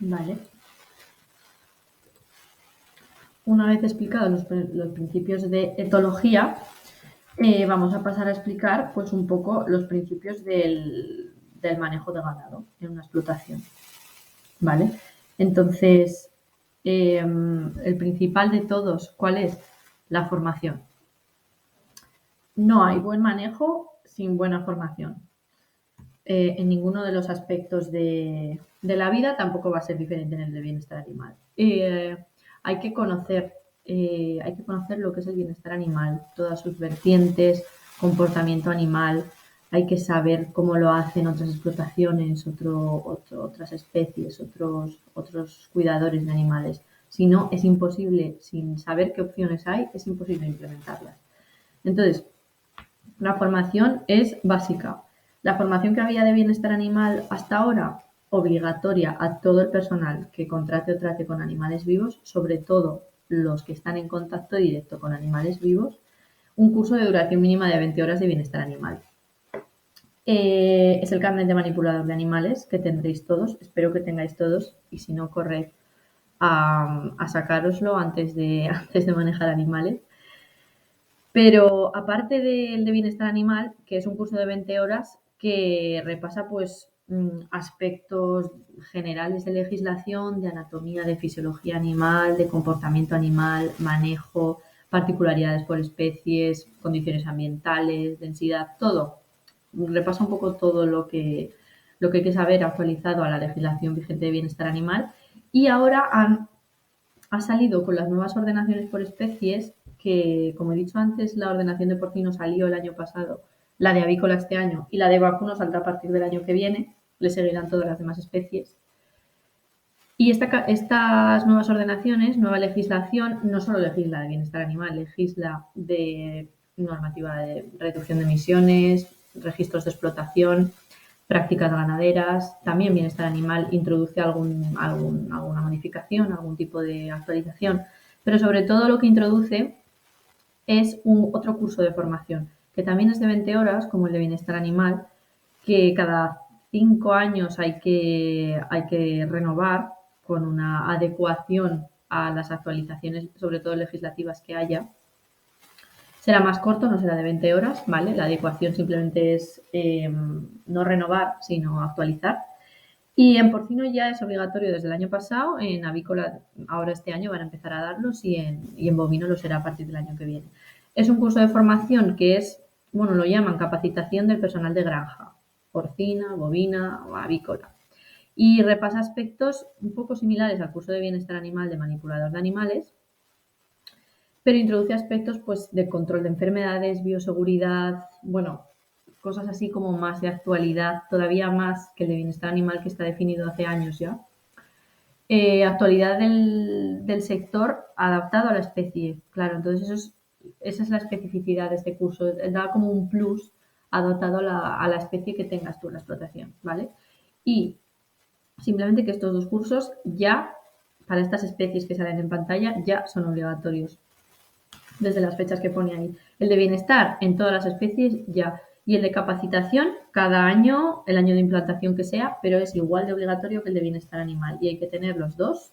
Vale. Una vez explicados los principios de etología, vamos a pasar a explicar pues, un poco los principios del manejo de ganado en una explotación. ¿Vale? Entonces, el principal de todos, ¿cuál es? La formación. No hay buen manejo sin buena formación. En ninguno de los aspectos de la vida tampoco va a ser diferente en el de bienestar animal. Hay que conocer lo que es el bienestar animal, todas sus vertientes, comportamiento animal, hay que saber cómo lo hacen otras explotaciones, otras especies, otros cuidadores de animales. Si no, es imposible, sin saber qué opciones hay, es imposible implementarlas. Entonces, la formación es básica. La formación que había de bienestar animal hasta ahora, obligatoria a todo el personal que contrate o trate con animales vivos, sobre todo los que están en contacto directo con animales vivos, un curso de duración mínima de 20 horas de bienestar animal. Es el carnet de manipulador de animales que tendréis todos, espero que tengáis todos, y si no, corred a sacároslo antes de manejar animales. Pero aparte del de bienestar animal, que es un curso de 20 horas que repasa pues aspectos generales de legislación, de anatomía, de fisiología animal, de comportamiento animal, manejo, particularidades por especies, condiciones ambientales, densidad, todo. Repasa un poco todo lo que hay que saber actualizado a la legislación vigente de bienestar animal. Y ahora ha salido con las nuevas ordenaciones por especies que, como he dicho antes, la ordenación de porcino salió el año pasado, la de avícola este año y la de vacuno saldrá a partir del año que viene, le seguirán todas las demás especies. Y estas nuevas ordenaciones, nueva legislación, no solo legisla de bienestar animal, legisla de normativa de reducción de emisiones, registros de explotación, prácticas ganaderas, también bienestar animal introduce alguna modificación, algún tipo de actualización, pero sobre todo lo que introduce es otro curso de formación, que también es de 20 horas, como el de bienestar animal, que cada 5 años hay que renovar con una adecuación a las actualizaciones, sobre todo legislativas que haya. Será más corto, no será de 20 horas, ¿vale? La adecuación simplemente es no renovar, sino actualizar. Y en porcino ya es obligatorio desde el año pasado, en avícola ahora este año van a empezar a darlos y en bovino lo será a partir del año que viene. Es un curso de formación que es, bueno, lo llaman capacitación del personal de granja, porcina, bovina o avícola. Y repasa aspectos un poco similares al curso de bienestar animal de manipulador de animales, pero introduce aspectos pues, de control de enfermedades, bioseguridad, bueno, cosas así como más de actualidad, todavía más que el de bienestar animal que está definido hace años ya. Actualidad del sector adaptado a la especie, claro, entonces esa es la especificidad de este curso, da como un plus adaptado a la especie que tengas tú en la explotación, ¿vale? Y simplemente que estos dos cursos ya, para estas especies que salen en pantalla, ya son obligatorios desde las fechas que pone ahí. El de bienestar en todas las especies ya. Y el de capacitación cada año, el año de implantación que sea, pero es igual de obligatorio que el de bienestar animal. Y hay que tener los dos.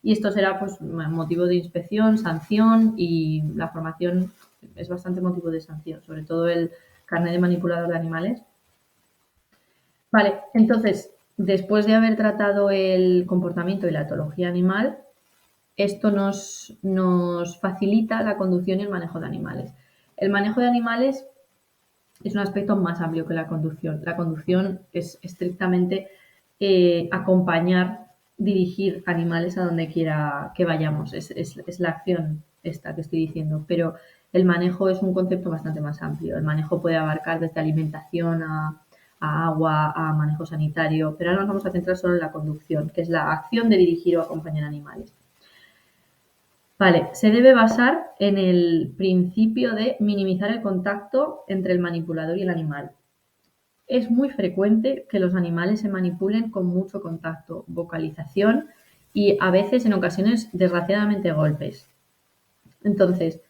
Y esto será pues motivo de inspección, sanción y la formación es bastante motivo de sanción, sobre todo el carnet de manipulador de animales. Vale, entonces, después de haber tratado el comportamiento y la etología animal, esto nos facilita la conducción y el manejo de animales. El manejo de animales es un aspecto más amplio que la conducción. La conducción es estrictamente acompañar, dirigir animales a donde quiera que vayamos. Es la acción esta que estoy diciendo, pero el manejo es un concepto bastante más amplio. El manejo puede abarcar desde alimentación a agua, a manejo sanitario, pero ahora nos vamos a centrar solo en la conducción, que es la acción de dirigir o acompañar animales. Vale, se debe basar en el principio de minimizar el contacto entre el manipulador y el animal. Es muy frecuente que los animales se manipulen con mucho contacto, vocalización y a veces, en ocasiones, desgraciadamente, golpes. Entonces,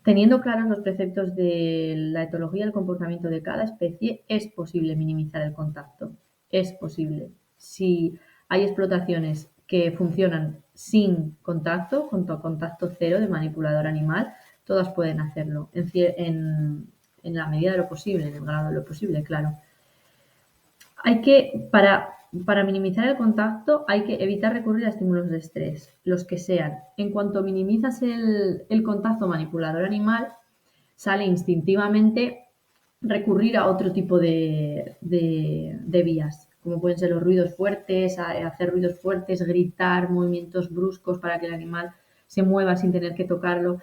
teniendo claros los preceptos de la etología y el comportamiento de cada especie, es posible minimizar el contacto. Es posible. Si Hay explotaciones que funcionan sin contacto, con contacto cero de manipulador animal. Todas pueden hacerlo en la medida de lo posible, en el grado de lo posible, claro. Para minimizar el contacto, hay que evitar recurrir a estímulos de estrés, los que sean. En cuanto minimizas el contacto manipulador animal, sale instintivamente recurrir a otro tipo de vías, como pueden ser los ruidos fuertes, hacer ruidos fuertes, gritar, movimientos bruscos para que el animal se mueva sin tener que tocarlo.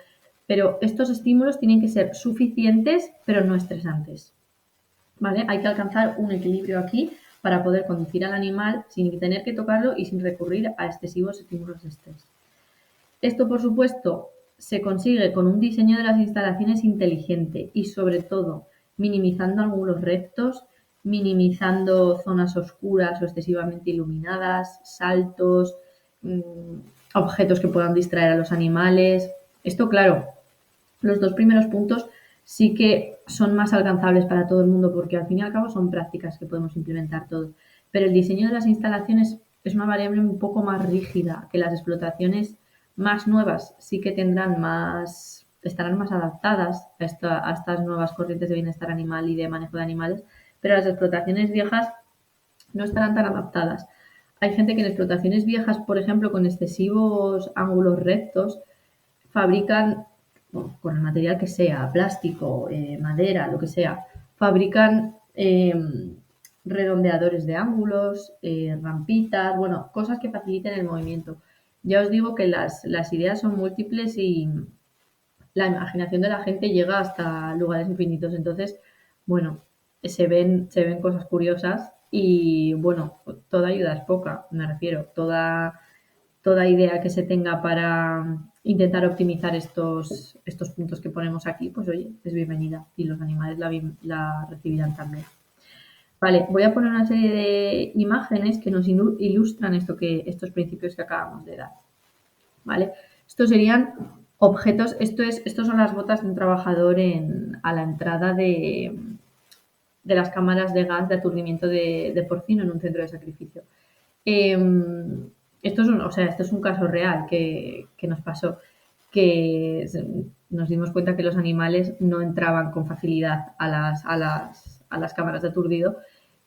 Pero estos estímulos tienen que ser suficientes, pero no estresantes. ¿Vale? Hay que alcanzar un equilibrio aquí para poder conducir al animal sin tener que tocarlo y sin recurrir a excesivos estímulos de estrés. Esto, por supuesto, se consigue con un diseño de las instalaciones inteligente y, sobre todo, minimizando ángulos rectos, minimizando zonas oscuras o excesivamente iluminadas, saltos, objetos que puedan distraer a los animales. Esto, claro, los dos primeros puntos sí que son más alcanzables para todo el mundo porque al fin y al cabo son prácticas que podemos implementar todos. Pero el diseño de las instalaciones es una variable un poco más rígida que las explotaciones más nuevas. Sí que estarán más adaptadas a estas nuevas corrientes de bienestar animal y de manejo de animales, pero las explotaciones viejas no estarán tan adaptadas. Hay gente que en explotaciones viejas, por ejemplo, con excesivos ángulos rectos, fabrican, bueno, con el material que sea, plástico, madera, lo que sea, fabrican redondeadores de ángulos, rampitas, bueno, cosas que faciliten el movimiento. Ya os digo que las ideas son múltiples y la imaginación de la gente llega hasta lugares infinitos. Entonces, bueno, se ven cosas curiosas y, bueno, toda ayuda es poca, me refiero. Toda idea que se tenga para intentar optimizar estos puntos que ponemos aquí, pues oye, es bienvenida y los animales la recibirán también. Vale, voy a poner una serie de imágenes que nos ilustran estos principios que acabamos de dar. ¿Vale? Estos serían objetos, estos son las botas de un trabajador a la entrada de las cámaras de gas de aturdimiento de porcino en un centro de sacrificio. Esto es un caso real que nos pasó, que nos dimos cuenta que los animales no entraban con facilidad a las cámaras de aturdido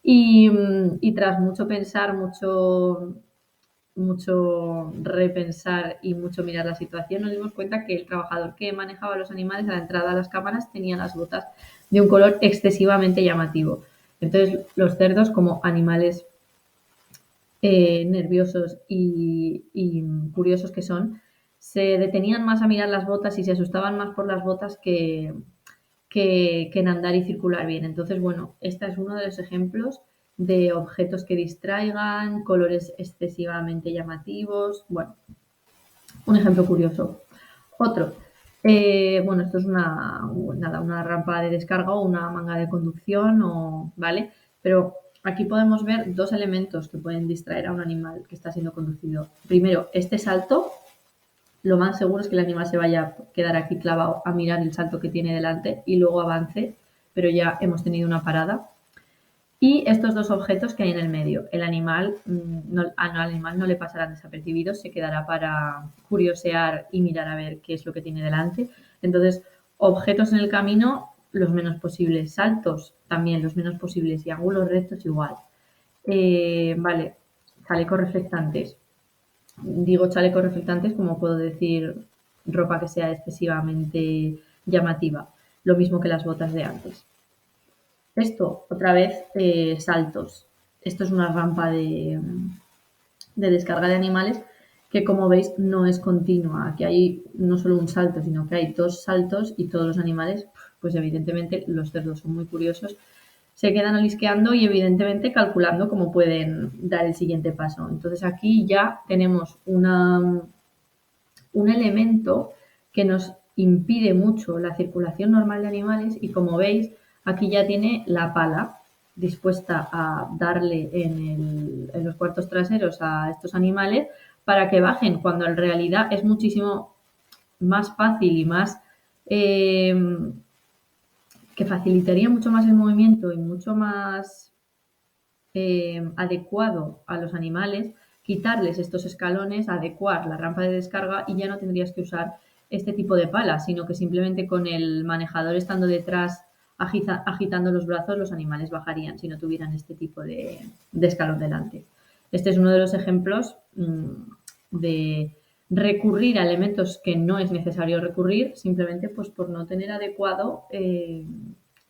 y tras mucho pensar, mucho repensar y mucho mirar la situación, nos dimos cuenta que el trabajador que manejaba los animales a la entrada de las cámaras tenía las botas de un color excesivamente llamativo. Entonces, los cerdos, como animales nerviosos y curiosos que son, se detenían más a mirar las botas y se asustaban más por las botas que en andar y circular bien. Entonces, bueno, este es uno de los ejemplos de objetos que distraigan, colores excesivamente llamativos. Bueno, un ejemplo curioso. Otro. Bueno, esto es una rampa de descarga o una manga de conducción, ¿vale? Pero aquí podemos ver dos elementos que pueden distraer a un animal que está siendo conducido. Primero, este salto. Lo más seguro es que el animal se vaya a quedar aquí clavado a mirar el salto que tiene delante y luego avance, pero ya hemos tenido una parada. Y estos dos objetos que hay en el medio. Al animal no le pasarán desapercibidos, se quedará para curiosear y mirar a ver qué es lo que tiene delante. Entonces, objetos en el camino, los menos posibles. Saltos, también los menos posibles. Y ángulos rectos, igual. Vale, chalecos reflectantes. Digo chalecos reflectantes como puedo decir ropa que sea excesivamente llamativa. Lo mismo que las botas de antes. Esto, otra vez, saltos. Esto es una rampa de descarga de animales que, como veis, no es continua. Aquí hay no solo un salto, sino que hay dos saltos y todos los animales, pues evidentemente los cerdos son muy curiosos, se quedan olisqueando y evidentemente calculando cómo pueden dar el siguiente paso. Entonces aquí ya tenemos un elemento que nos impide mucho la circulación normal de animales y, como veis, aquí ya tiene la pala dispuesta a darle en los cuartos traseros a estos animales para que bajen, cuando en realidad es muchísimo más fácil y más que facilitaría mucho más el movimiento y mucho más adecuado a los animales quitarles estos escalones, adecuar la rampa de descarga y ya no tendrías que usar este tipo de palas, sino que simplemente con el manejador estando detrás agitando los brazos, los animales bajarían si no tuvieran este tipo de escalón delante. Este es uno de los ejemplos de recurrir a elementos que no es necesario recurrir, simplemente pues, por no tener adecuado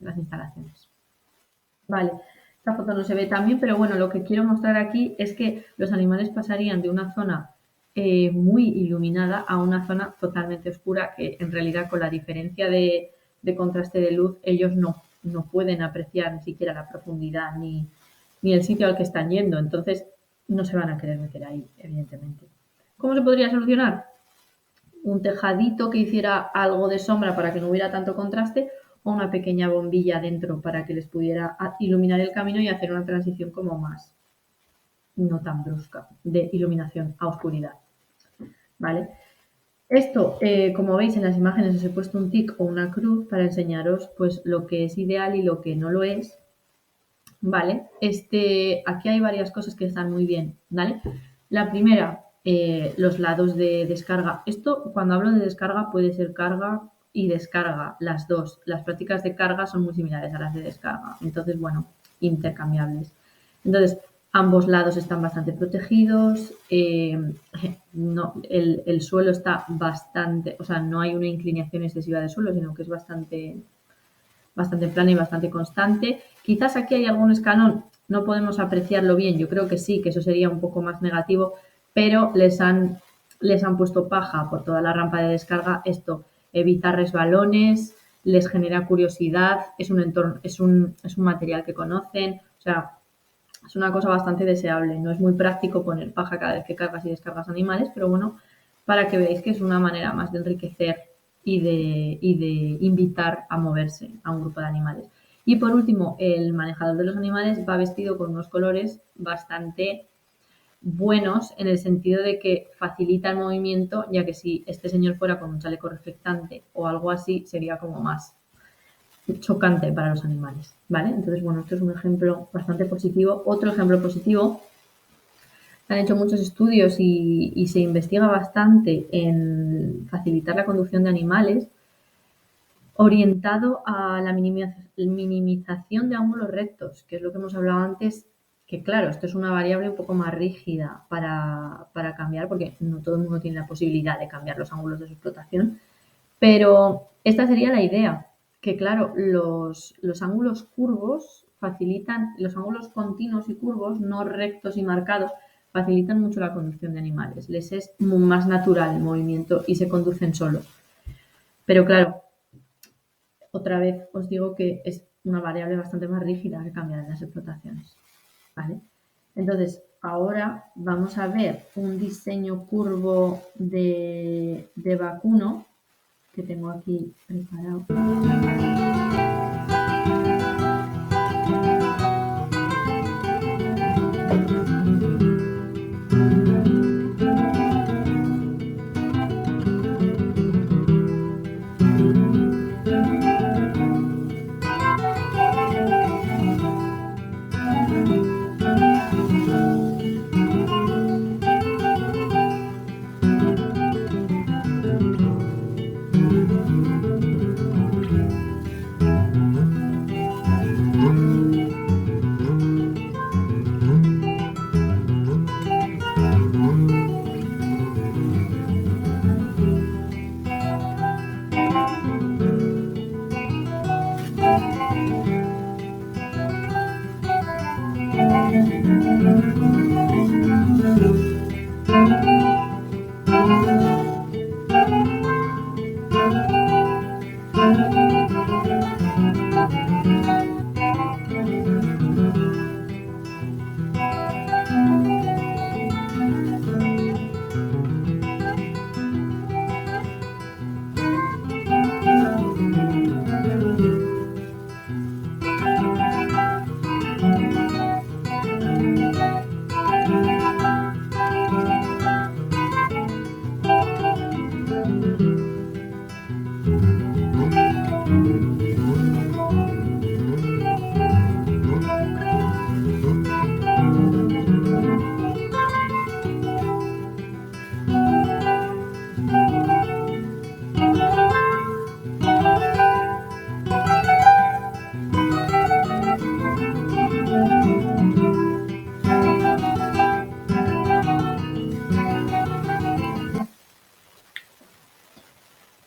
las instalaciones. Vale, esta foto no se ve tan bien, pero bueno, lo que quiero mostrar aquí es que los animales pasarían de una zona muy iluminada a una zona totalmente oscura, que en realidad con la diferencia de contraste de luz ellos no pueden apreciar ni siquiera la profundidad ni el sitio al que están yendo, entonces no se van a querer meter ahí, evidentemente. ¿Cómo se podría solucionar? Un tejadito que hiciera algo de sombra para que no hubiera tanto contraste o una pequeña bombilla dentro para que les pudiera iluminar el camino y hacer una transición como más no tan brusca de iluminación a oscuridad. ¿Vale? Esto, como veis en las imágenes, os he puesto un tic o una cruz para enseñaros pues, lo que es ideal y lo que no lo es. ¿Vale? Aquí hay varias cosas que están muy bien. ¿Vale? La primera, los lados de descarga. Esto, cuando hablo de descarga, puede ser carga y descarga, las dos. Las prácticas de carga son muy similares a las de descarga. Entonces, bueno, intercambiables. Entonces, ambos lados están bastante protegidos. No, el suelo está bastante, o sea, no hay una inclinación excesiva del suelo, sino que es bastante plana y bastante constante. Quizás aquí hay algún escalón, no podemos apreciarlo bien, yo creo que sí, que eso sería un poco más negativo, pero les han puesto paja por toda la rampa de descarga. Esto evita resbalones, les genera curiosidad, es un entorno, es un material que conocen, o sea, es una cosa bastante deseable. No es muy práctico poner paja cada vez que cargas y descargas animales, pero bueno, para que veáis que es una manera más de enriquecer y de invitar a moverse a un grupo de animales. Y por último, el manejador de los animales va vestido con unos colores bastante buenos en el sentido de que facilita el movimiento, ya que si este señor fuera con un chaleco reflectante o algo así, sería como más chocante para los animales, ¿vale? Entonces, bueno, esto es un ejemplo bastante positivo. Otro ejemplo positivo, se han hecho muchos estudios y se investiga bastante en facilitar la conducción de animales orientado a la minimización de ángulos rectos, que es lo que hemos hablado antes, que claro, esto es una variable un poco más rígida para cambiar, porque no todo el mundo tiene la posibilidad de cambiar los ángulos de su explotación, pero esta sería la idea, que claro, los ángulos curvos facilitan, los ángulos continuos y curvos, no rectos y marcados, facilitan mucho la conducción de animales. Les es más natural el movimiento y se conducen solos. Pero claro, otra vez os digo que es una variable bastante más rígida que cambiar en las explotaciones. ¿Vale? Entonces, ahora vamos a ver un diseño curvo de vacuno que tengo aquí preparado.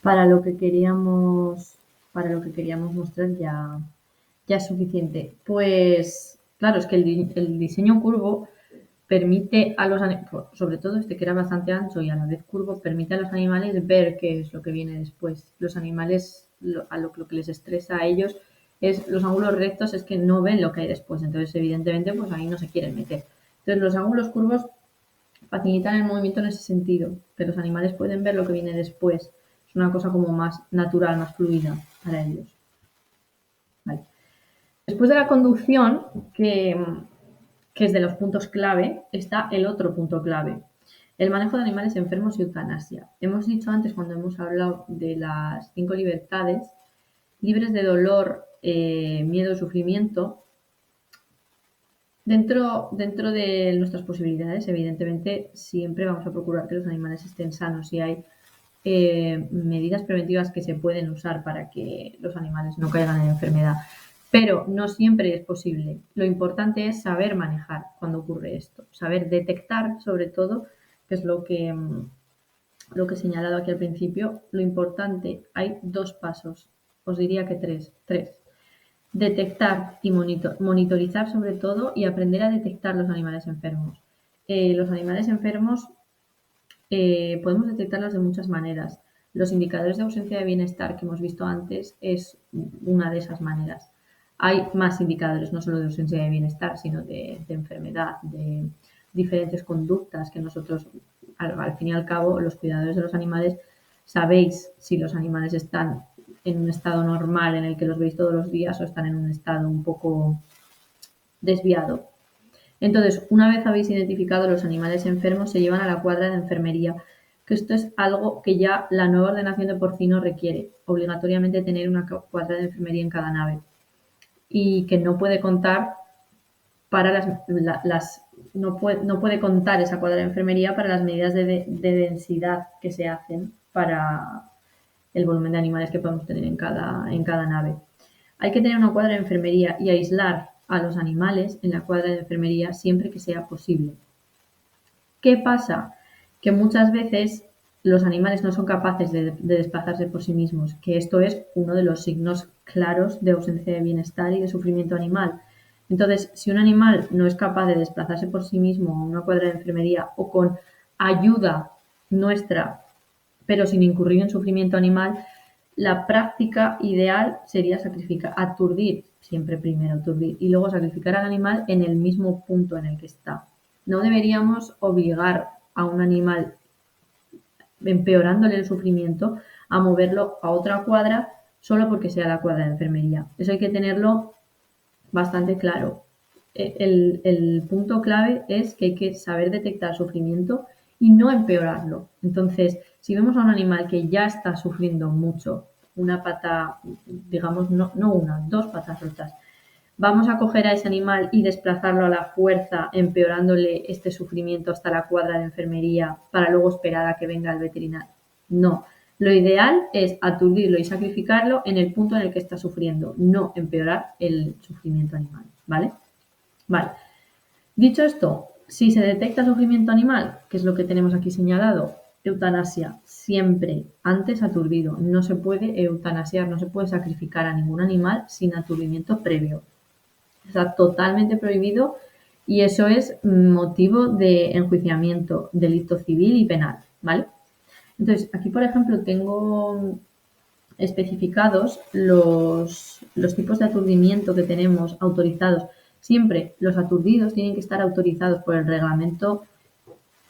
para lo que queríamos, mostrar ya es suficiente. Pues claro, es que el diseño curvo permite a los animales, sobre todo este que era bastante ancho y a la vez curvo, permite a los animales ver qué es lo que viene después. Los animales, lo que les estresa a ellos es los ángulos rectos, es que no ven lo que hay después, entonces evidentemente pues ahí no se quieren meter. Entonces los ángulos curvos facilitan el movimiento en ese sentido, que los animales pueden ver lo que viene después. Es una cosa como más natural, más fluida para ellos. Vale. Después de la conducción, que es de los puntos clave, está el otro punto clave, el manejo de animales enfermos y eutanasia. Hemos dicho antes, cuando hemos hablado de las 5 libertades, libres de dolor, miedo y sufrimiento. Dentro de nuestras posibilidades, evidentemente, siempre vamos a procurar que los animales estén sanos y hay medidas preventivas que se pueden usar para que los animales no caigan en enfermedad, pero no siempre es posible. Lo importante es saber manejar cuando ocurre esto, saber detectar, sobre todo, que es lo que he señalado aquí al principio. Lo importante, hay 2 pasos, os diría que 3. Detectar y monitorizar sobre todo, y aprender a detectar los animales enfermos. Los animales enfermos podemos detectarlos de muchas maneras. Los indicadores de ausencia de bienestar que hemos visto antes es una de esas maneras. Hay más indicadores, no solo de ausencia de bienestar, sino de enfermedad, de diferentes conductas que nosotros, al fin y al cabo, los cuidadores de los animales, sabéis si los animales están en un estado normal en el que los veis todos los días o están en un estado un poco desviado. Entonces, una vez habéis identificado los animales enfermos, se llevan a la cuadra de enfermería, que esto es algo que ya la nueva ordenación de porcino requiere, obligatoriamente tener una cuadra de enfermería en cada nave, y que no puede contar para no puede contar esa cuadra de enfermería para las medidas de densidad que se hacen para el volumen de animales que podemos tener en cada nave. Hay que tener una cuadra de enfermería y aislar a los animales en la cuadra de enfermería siempre que sea posible. ¿Qué pasa? Que muchas veces los animales no son capaces de desplazarse por sí mismos, que esto es uno de los signos claros de ausencia de bienestar y de sufrimiento animal. Entonces, si un animal no es capaz de desplazarse por sí mismo a una cuadra de enfermería o con ayuda nuestra, pero sin incurrir en sufrimiento animal, la práctica ideal sería aturdir, siempre primero aturdir, y luego sacrificar al animal en el mismo punto en el que está. No deberíamos obligar a un animal, empeorándole el sufrimiento, a moverlo a otra cuadra solo porque sea la cuadra de enfermería. Eso hay que tenerlo bastante claro. El punto clave es que hay que saber detectar sufrimiento y no empeorarlo. Entonces, si vemos a un animal que ya está sufriendo mucho, una pata, digamos, no una, 2 patas rotas, vamos a coger a ese animal y desplazarlo a la fuerza, empeorándole este sufrimiento hasta la cuadra de enfermería para luego esperar a que venga el veterinario. No. Lo ideal es aturdirlo y sacrificarlo en el punto en el que está sufriendo, no empeorar el sufrimiento animal, ¿vale? Vale. Dicho esto, si se detecta sufrimiento animal, que es lo que tenemos aquí señalado, eutanasia, siempre antes aturdido. No se puede eutanasiar, no se puede sacrificar a ningún animal sin aturdimiento previo. Está totalmente prohibido y eso es motivo de enjuiciamiento, delito civil y penal, ¿vale? Entonces, aquí, por ejemplo, tengo especificados los tipos de aturdimiento que tenemos autorizados. Siempre los aturdidos tienen que estar autorizados por el reglamento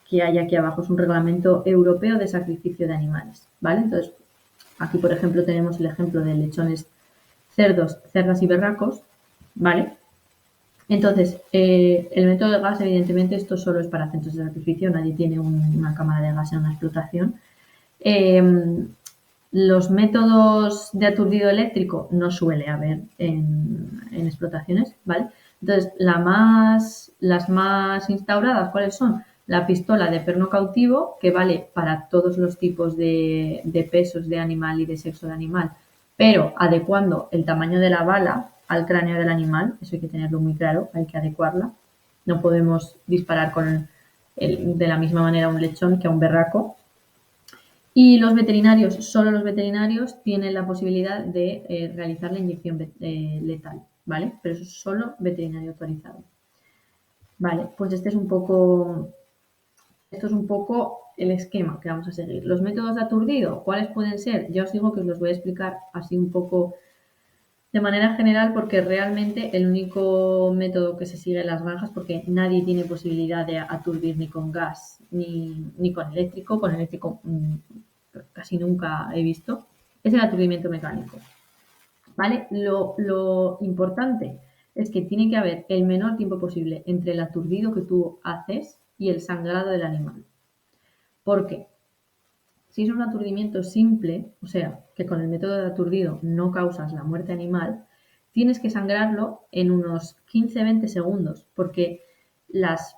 que hay aquí abajo. Es un reglamento europeo de sacrificio de animales, ¿vale? Entonces, aquí, por ejemplo, tenemos el ejemplo de lechones, cerdos, cerdas y berracos, ¿vale? Entonces, el método de gas, evidentemente, esto solo es para centros de sacrificio, nadie tiene una cámara de gas en una explotación. Los métodos de aturdido eléctrico no suele haber en explotaciones, ¿vale? Entonces, las más instauradas, ¿cuáles son? La pistola de perno cautivo, que vale para todos los tipos de pesos de animal y de sexo de animal, pero adecuando el tamaño de la bala al cráneo del animal, eso hay que tenerlo muy claro, hay que adecuarla. No podemos disparar de la misma manera a un lechón que a un berraco. Y los veterinarios, solo los veterinarios, tienen la posibilidad de realizar la inyección letal, ¿vale? Pero eso es solo veterinario autorizado. Vale, pues esto es un poco el esquema que vamos a seguir. Los métodos de aturdido, ¿cuáles pueden ser? Ya os digo que os los voy a explicar así un poco de manera general porque realmente el único método que se sigue en las granjas, porque nadie tiene posibilidad de aturdir ni con gas ni con eléctrico, casi nunca he visto, es el aturdimiento mecánico. ¿Vale? Lo importante es que tiene que haber el menor tiempo posible entre el aturdido que tú haces y el sangrado del animal. ¿Por qué? Si es un aturdimiento simple, o sea, que con el método de aturdido no causas la muerte animal, tienes que sangrarlo en unos 15-20 segundos, porque las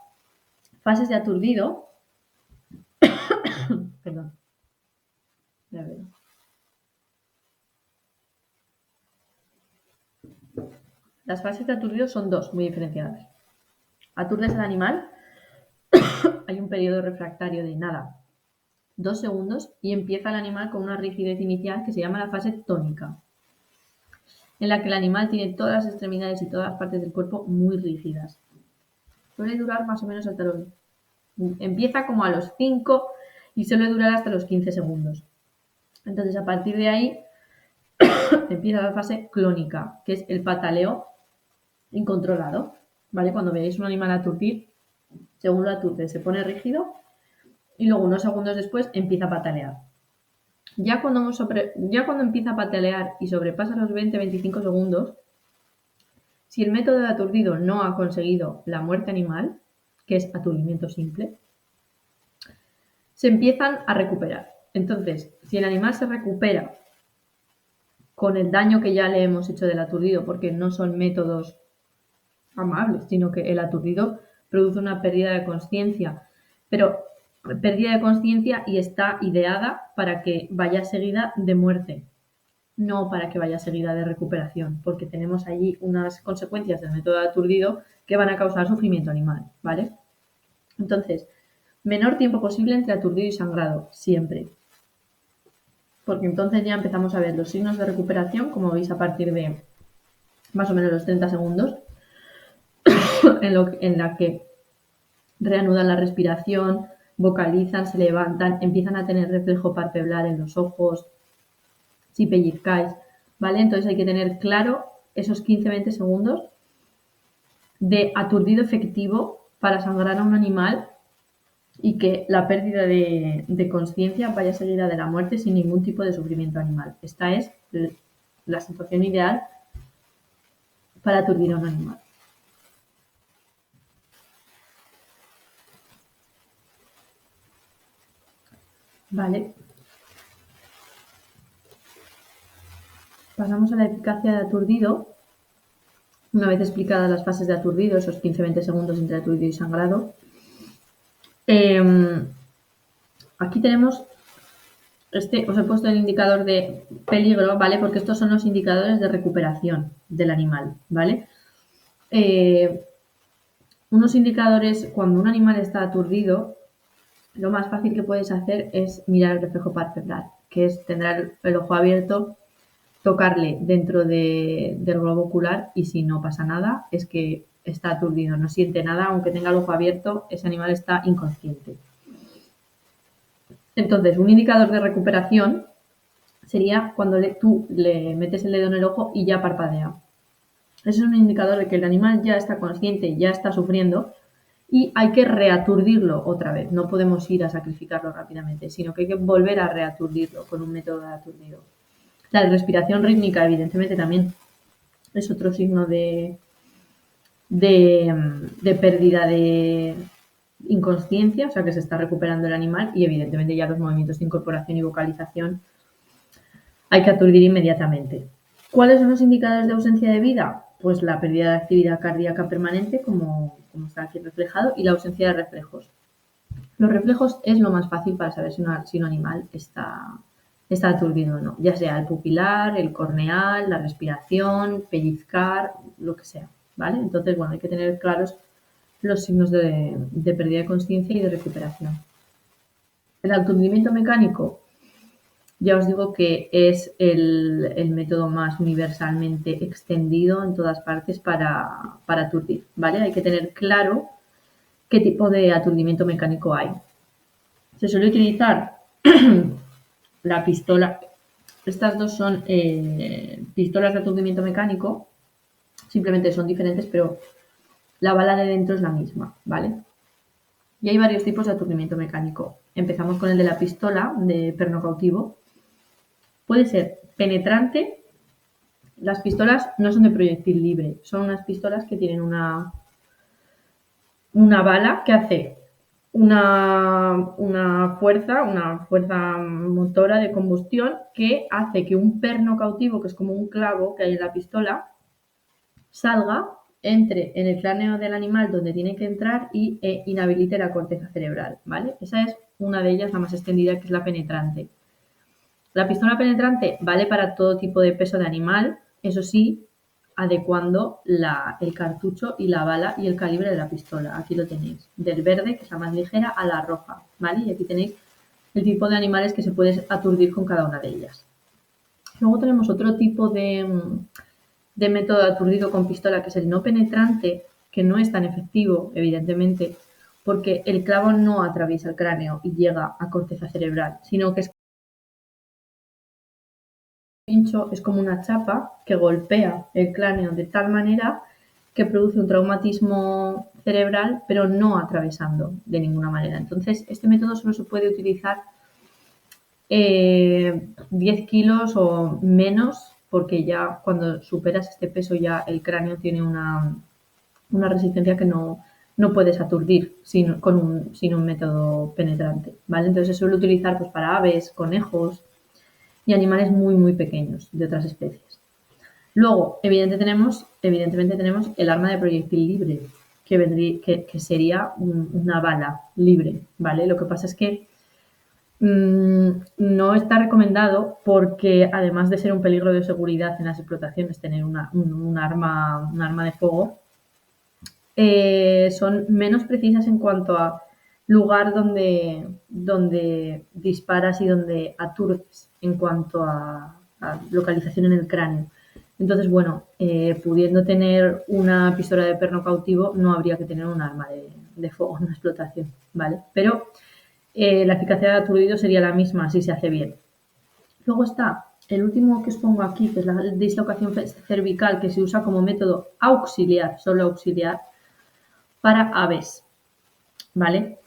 fases de aturdido, perdón, ya veo. Las fases de aturdido son dos, muy diferenciadas. Aturdes al animal, hay un periodo refractario de nada, 2 segundos, y empieza el animal con una rigidez inicial que se llama la fase tónica, en la que el animal tiene todas las extremidades y todas las partes del cuerpo muy rígidas. Suele durar más o menos hasta los... Empieza como a los 5 y suele durar hasta los 15 segundos. Entonces, a partir de ahí, empieza la fase clónica, que es el pataleo incontrolado. ¿Vale? Cuando veáis un animal aturdir, según lo aturde, se pone rígido y luego unos segundos después empieza a patalear. Ya cuando empieza a patalear y sobrepasa los 20-25 segundos, si el método de aturdido no ha conseguido la muerte animal, que es aturdimiento simple, se empiezan a recuperar. Entonces, si el animal se recupera con el daño que ya le hemos hecho del aturdido, porque no son métodos amables, sino que el aturdido produce una pérdida de conciencia, pero pérdida de conciencia y está ideada para que vaya seguida de muerte, no para que vaya seguida de recuperación, porque tenemos allí unas consecuencias del método de aturdido que van a causar sufrimiento animal, ¿vale? Entonces, menor tiempo posible entre aturdido y sangrado, siempre. Porque entonces ya empezamos a ver los signos de recuperación, como veis a partir de más o menos los 30 segundos, en la que reanudan la respiración, vocalizan, se levantan, empiezan a tener reflejo palpebral en los ojos, si pellizcáis, ¿vale? Entonces hay que tener claro esos 15-20 segundos de aturdido efectivo para sangrar a un animal y que la pérdida de conciencia vaya seguida de la muerte sin ningún tipo de sufrimiento animal. Esta es la situación ideal para aturdir a un animal. Vale. Pasamos a la eficacia de aturdido. Una vez explicadas las fases de aturdido, esos 15-20 segundos entre aturdido y sangrado, aquí tenemos, os he puesto el indicador de peligro, ¿vale? Porque estos son los indicadores de recuperación del animal, ¿vale? Unos indicadores, cuando un animal está aturdido, lo más fácil que puedes hacer es mirar el reflejo palpebral, que es tener el ojo abierto, tocarle dentro del globo ocular y si no pasa nada es que está aturdido, no siente nada, aunque tenga el ojo abierto, ese animal está inconsciente. Entonces, un indicador de recuperación sería cuando tú le metes el dedo en el ojo y ya parpadea. Ese es un indicador de que el animal ya está consciente, ya está sufriendo y hay que reaturdirlo otra vez. No podemos ir a sacrificarlo rápidamente, sino que hay que volver a reaturdirlo con un método de aturdido. La respiración rítmica, evidentemente, también es otro signo de pérdida de inconsciencia, o sea que se está recuperando el animal y evidentemente ya los movimientos de incorporación y vocalización hay que aturdir inmediatamente. ¿Cuáles son los indicadores de ausencia de vida? Pues la pérdida de actividad cardíaca permanente, como está aquí reflejado, y la ausencia de reflejos. Los reflejos es lo más fácil para saber si un animal está aturdido o no, ya sea el pupilar, el corneal, la respiración, pellizcar, lo que sea, ¿vale? Entonces, bueno, hay que tener claros los signos de pérdida de conciencia y de recuperación. El aturdimiento mecánico Ya os digo que es el método más universalmente extendido en todas partes para aturdir, ¿vale? Hay que tener claro qué tipo de aturdimiento mecánico hay. Se suele utilizar la pistola. Estas dos son pistolas de aturdimiento mecánico, simplemente son diferentes, pero la bala de dentro es la misma, ¿vale? Y hay varios tipos de aturdimiento mecánico. Empezamos con el de la pistola de perno cautivo. Puede ser penetrante. Las pistolas no son de proyectil libre, son unas pistolas que tienen una bala que hace una fuerza motora de combustión que hace que un perno cautivo, que es como un clavo que hay en la pistola, salga, entre en el cráneo del animal donde tiene que entrar y inhabilite la corteza cerebral, ¿vale? Esa es una de ellas, la más extendida, que es la penetrante. La pistola penetrante vale para todo tipo de peso de animal, eso sí, adecuando el cartucho y la bala y el calibre de la pistola. Aquí lo tenéis, del verde, que es la más ligera, a la roja, ¿vale? Y aquí tenéis el tipo de animales que se puede aturdir con cada una de ellas. Luego tenemos otro tipo de método de aturdido con pistola, que es el no penetrante, que no es tan efectivo, evidentemente, porque el clavo no atraviesa el cráneo y llega a corteza cerebral, sino que es pincho, es como una chapa que golpea el cráneo de tal manera que produce un traumatismo cerebral, pero no atravesando de ninguna manera. Entonces, este método solo se puede utilizar 10 kilos o menos, porque ya cuando superas este peso ya el cráneo tiene una resistencia que no puedes aturdir sin un método penetrante, ¿vale? Entonces se suele utilizar pues, para aves, conejos y animales muy, muy pequeños de otras especies. Luego, evidentemente tenemos el arma de proyectil libre, que sería una bala libre, ¿vale? Lo que pasa es que no está recomendado porque, además de ser un peligro de seguridad en las explotaciones, tener un arma de fuego, son menos precisas en cuanto a lugar donde disparas y donde aturdes en cuanto a localización en el cráneo. Entonces, bueno, pudiendo tener una pistola de perno cautivo, no habría que tener un arma de fuego en una explotación, ¿vale? Pero la eficacia de aturdido sería la misma si se hace bien. Luego está el último que os pongo aquí, que es la dislocación cervical, que se usa como método auxiliar, solo auxiliar, para aves, ¿vale?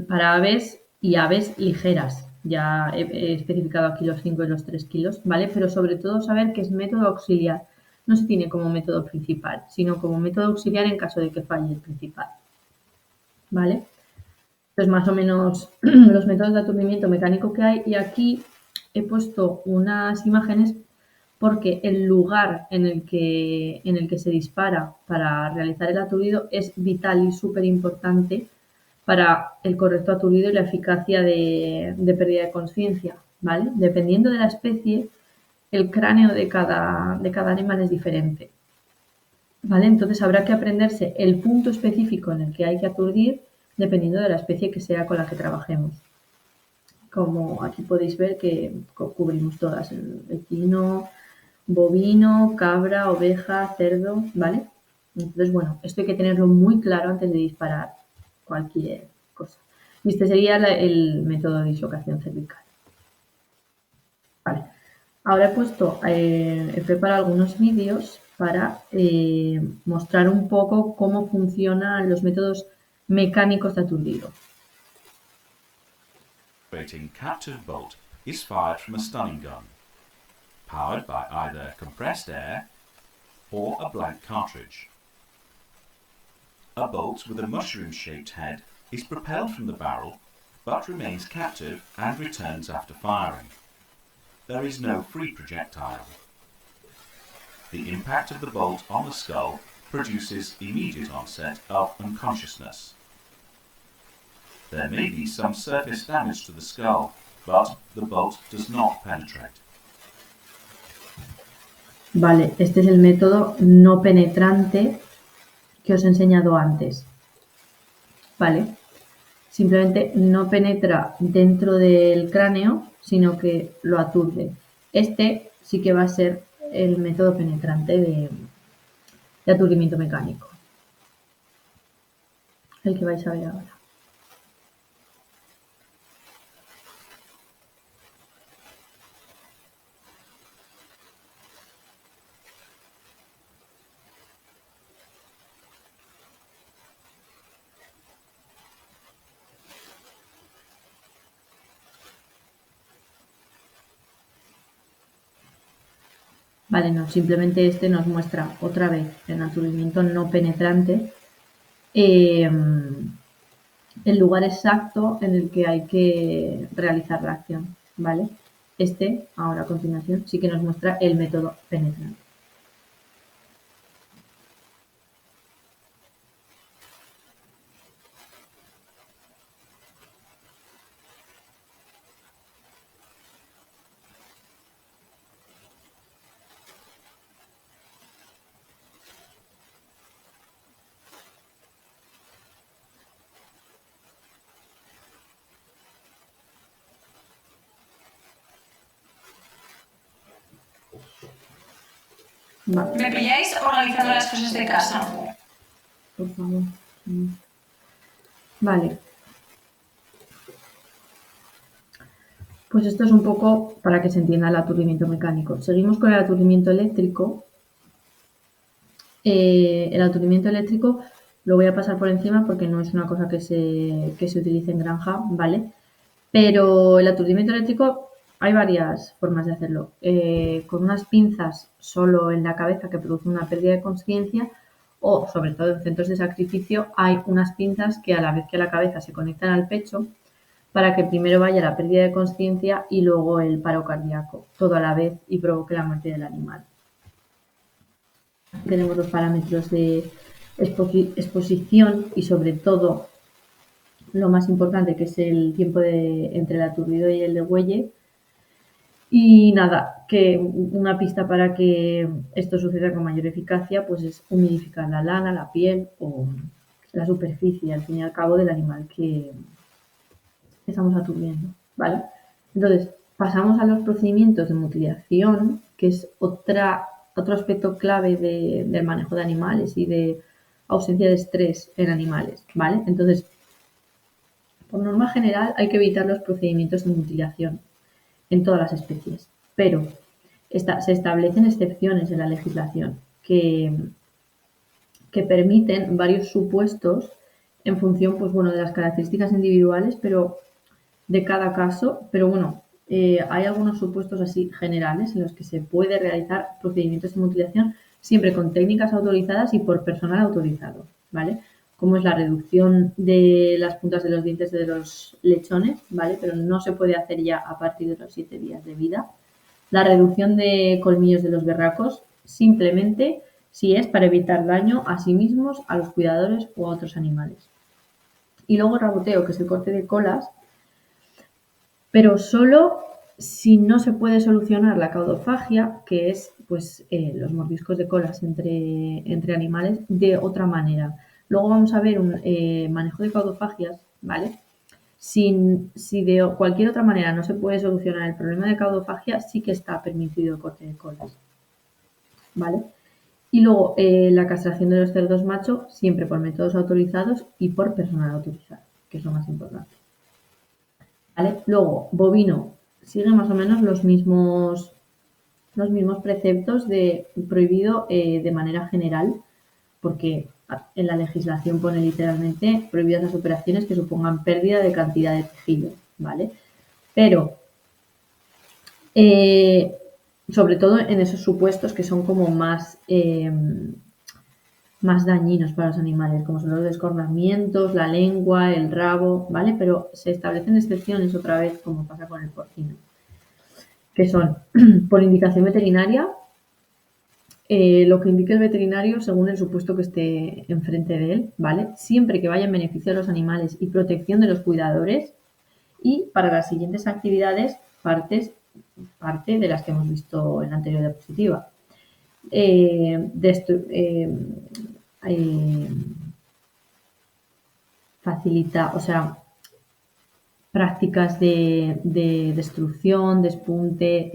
Para aves y aves ligeras. Ya he especificado aquí los 5 y los 3 kilos, ¿vale? Pero sobre todo saber que es método auxiliar. No se tiene como método principal, sino como método auxiliar en caso de que falle el principal, ¿vale? Pues más o menos los métodos de aturdimiento mecánico que hay, y aquí he puesto unas imágenes porque el lugar en el que se dispara para realizar el aturdido es vital y súper importante para el correcto aturdido y la eficacia de pérdida de conciencia, ¿vale? Dependiendo de la especie, el cráneo de cada animal es diferente, ¿vale? Entonces habrá que aprenderse el punto específico en el que hay que aturdir dependiendo de la especie que sea con la que trabajemos. Como aquí podéis ver que cubrimos todas, el equino, bovino, cabra, oveja, cerdo, ¿vale? Entonces, bueno, esto hay que tenerlo muy claro antes de disparar cualquier cosa. Y este sería el método de dislocación cervical. Vale. Ahora he preparado algunos vídeos para mostrar un poco cómo funcionan los métodos mecánicos de aturdido. Operating captive bolt is fired from a stunning gun, powered by either compressed air or a blank cartridge. A bolt with a mushroom-shaped head is propelled from the barrel, but remains captive and returns after firing. There is no free projectile. The impact of the bolt on the skull produces immediate onset of unconsciousness. There may be some surface damage to the skull, but the bolt does not penetrate. Vale, este es el método no penetrante que os he enseñado antes. Vale, simplemente no penetra dentro del cráneo, sino que lo aturde. Este sí que va a ser el método penetrante de aturdimiento mecánico, el que vais a ver ahora. Vale, no, simplemente este nos muestra otra vez el aturdimiento no penetrante, el lugar exacto en el que hay que realizar la acción, ¿vale? Este, ahora a continuación, sí que nos muestra el método penetrante. Vale. ¿Me pilláis organizando las cosas de casa? Por favor. Vale. Pues esto es un poco para que se entienda el aturdimiento mecánico. Seguimos con el aturdimiento eléctrico. El aturdimiento eléctrico lo voy a pasar por encima porque no es una cosa que se utilice en granja, ¿vale? Pero el aturdimiento eléctrico hay varias formas de hacerlo. Con unas pinzas solo en la cabeza que producen una pérdida de conciencia, o sobre todo en centros de sacrificio hay unas pinzas que a la vez que la cabeza se conectan al pecho para que primero vaya la pérdida de conciencia y luego el paro cardíaco, todo a la vez y provoque la muerte del animal. Tenemos los parámetros de exposición y sobre todo lo más importante que es el tiempo entre el aturdido y el degüelle. Y nada, que una pista para que esto suceda con mayor eficacia pues es humidificar la lana, la piel o la superficie al fin y al cabo del animal que estamos aturdiendo, ¿vale? Entonces, pasamos a los procedimientos de mutilación, que es otro aspecto clave del manejo de animales y de ausencia de estrés en animales, ¿vale? Entonces, por norma general hay que evitar los procedimientos de mutilación en todas las especies, pero se establecen excepciones en la legislación que permiten varios supuestos en función pues, bueno, de las características individuales, pero de cada caso, pero bueno, hay algunos supuestos así generales en los que se puede realizar procedimientos de mutilación siempre con técnicas autorizadas y por personal autorizado, ¿vale? Como es la reducción de las puntas de los dientes de los lechones, ¿vale? Pero no se puede hacer ya a partir de los 7 días de vida. La reducción de colmillos de los berracos, simplemente si es para evitar daño a sí mismos, a los cuidadores o a otros animales. Y luego el raboteo, que es el corte de colas, pero solo si no se puede solucionar la caudofagia, que es pues, los mordiscos de colas entre animales, de otra manera. Luego vamos a ver un manejo de caudofagias, ¿vale? Si de cualquier otra manera no se puede solucionar el problema de caudofagia, sí que está permitido el corte de colas, ¿vale? Y luego la castración de los cerdos macho, siempre por métodos autorizados y por personal autorizado, que es lo más importante. ¿Vale? Luego, bovino, sigue más o menos los mismos preceptos de prohibido de manera general, porque en la legislación pone literalmente prohibidas las operaciones que supongan pérdida de cantidad de tejido, ¿vale? Pero, sobre todo en esos supuestos que son como más dañinos para los animales, como son los descornamientos, la lengua, el rabo, ¿vale? Pero se establecen excepciones otra vez, como pasa con el porcino, que son por indicación veterinaria, lo que indique el veterinario según el supuesto que esté enfrente de él, ¿vale? Siempre que vaya en beneficio de los animales y protección de los cuidadores, y para las siguientes actividades, parte de las que hemos visto en la anterior diapositiva. Facilita, o sea, prácticas de destrucción, despunte,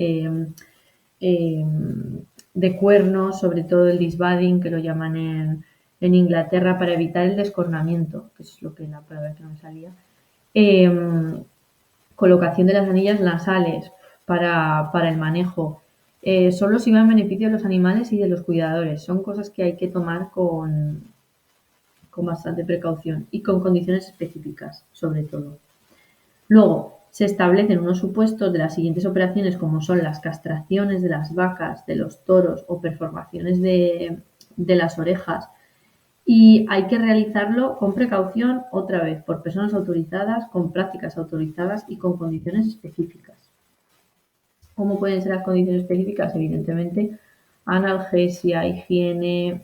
de cuernos, sobre todo el disbudding, que lo llaman en Inglaterra, para evitar el descornamiento, que es lo que la palabra que no me salía. Colocación de las anillas nasales para el manejo. Solo si va en beneficio de los animales y de los cuidadores. Son cosas que hay que tomar con bastante precaución y con condiciones específicas, sobre todo. Luego, se establecen unos supuestos de las siguientes operaciones, como son las castraciones de las vacas, de los toros o perforaciones de las orejas, y hay que realizarlo con precaución, otra vez, por personas autorizadas, con prácticas autorizadas y con condiciones específicas. ¿Cómo pueden ser las condiciones específicas? Evidentemente, analgesia, higiene,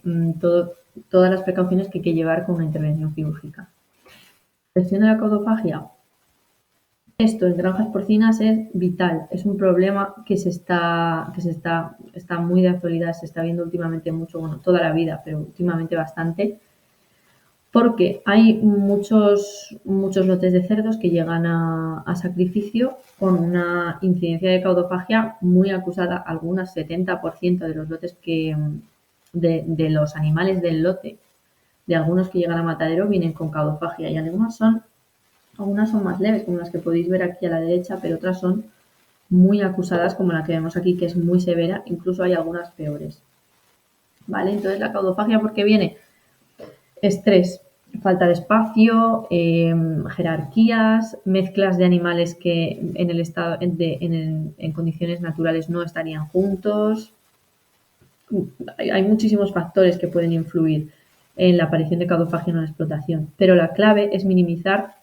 todas las precauciones que hay que llevar con una intervención quirúrgica. Gestión de la caudofagia. Esto en granjas porcinas es vital, es un problema que está muy de actualidad, se está viendo últimamente mucho, bueno, toda la vida, pero últimamente bastante, porque hay muchos lotes de cerdos que llegan a sacrificio con una incidencia de caudofagia muy acusada, algunas 70% de los lotes de los animales del lote, de algunos que llegan a matadero, vienen con caudofagia, y algunas son más leves, como las que podéis ver aquí a la derecha, pero otras son muy acusadas, como la que vemos aquí, que es muy severa, incluso hay algunas peores. ¿Vale? Entonces, la caudofagia, ¿por qué viene? Estrés, falta de espacio, jerarquías, mezclas de animales que en condiciones naturales no estarían juntos. Hay muchísimos factores que pueden influir en la aparición de caudofagia en una explotación, pero la clave es minimizar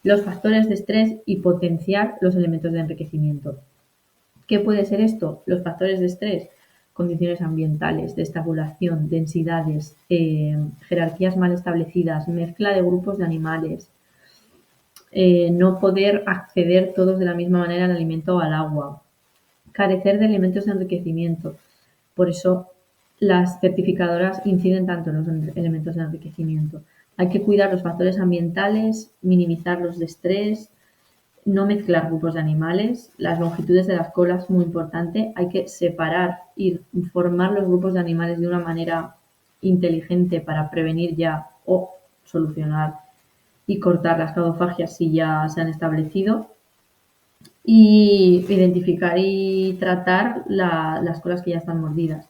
los factores de estrés y potenciar los elementos de enriquecimiento. ¿Qué puede ser esto? Los factores de estrés: condiciones ambientales, de estabulación, densidades, jerarquías mal establecidas, mezcla de grupos de animales, no poder acceder todos de la misma manera al alimento o al agua, carecer de elementos de enriquecimiento. Por eso las certificadoras inciden tanto en los elementos de enriquecimiento. Hay que cuidar los factores ambientales, minimizar los de estrés, no mezclar grupos de animales, las longitudes de las colas, muy importante. Hay que separar y formar los grupos de animales de una manera inteligente para prevenir ya o solucionar y cortar las caudofagias si ya se han establecido. Y identificar y tratar las colas que ya están mordidas.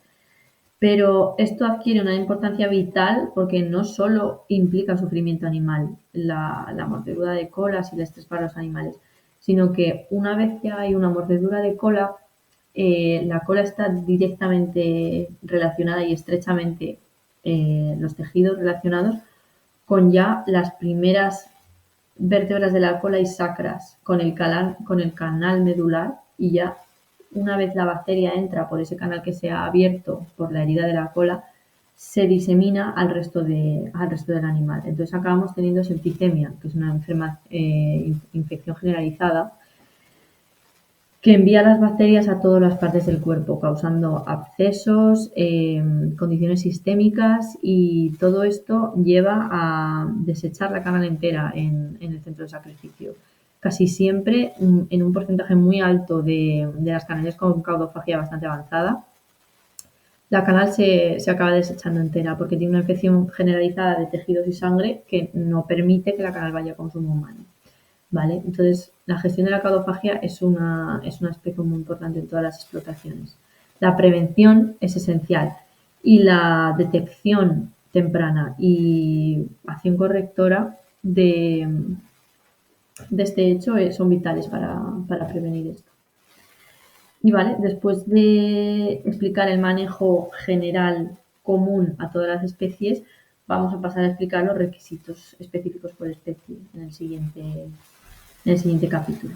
Pero esto adquiere una importancia vital porque no solo implica sufrimiento animal, la mordedura de colas y el estrés para los animales, sino que una vez que hay una mordedura de cola, la cola está directamente relacionada y estrechamente los tejidos relacionados con ya las primeras vértebras de la cola y sacras, con el canal medular, y ya una vez la bacteria entra por ese canal que se ha abierto por la herida de la cola, se disemina al resto del animal. Entonces acabamos teniendo septicemia, que es una infección generalizada que envía las bacterias a todas las partes del cuerpo, causando abscesos, condiciones sistémicas, y todo esto lleva a desechar la canal entera en el centro de sacrificio. Casi siempre, en un porcentaje muy alto de las canales con caudofagia bastante avanzada, la canal se acaba desechando entera porque tiene una infección generalizada de tejidos y sangre que no permite que la canal vaya a consumo humano. ¿Vale? Entonces, la gestión de la caudofagia es un aspecto muy importante en todas las explotaciones. La prevención es esencial y la detección temprana y acción correctora de este hecho son vitales para prevenir esto. Y vale, después de explicar el manejo general común a todas las especies, vamos a pasar a explicar los requisitos específicos por especie en el siguiente capítulo.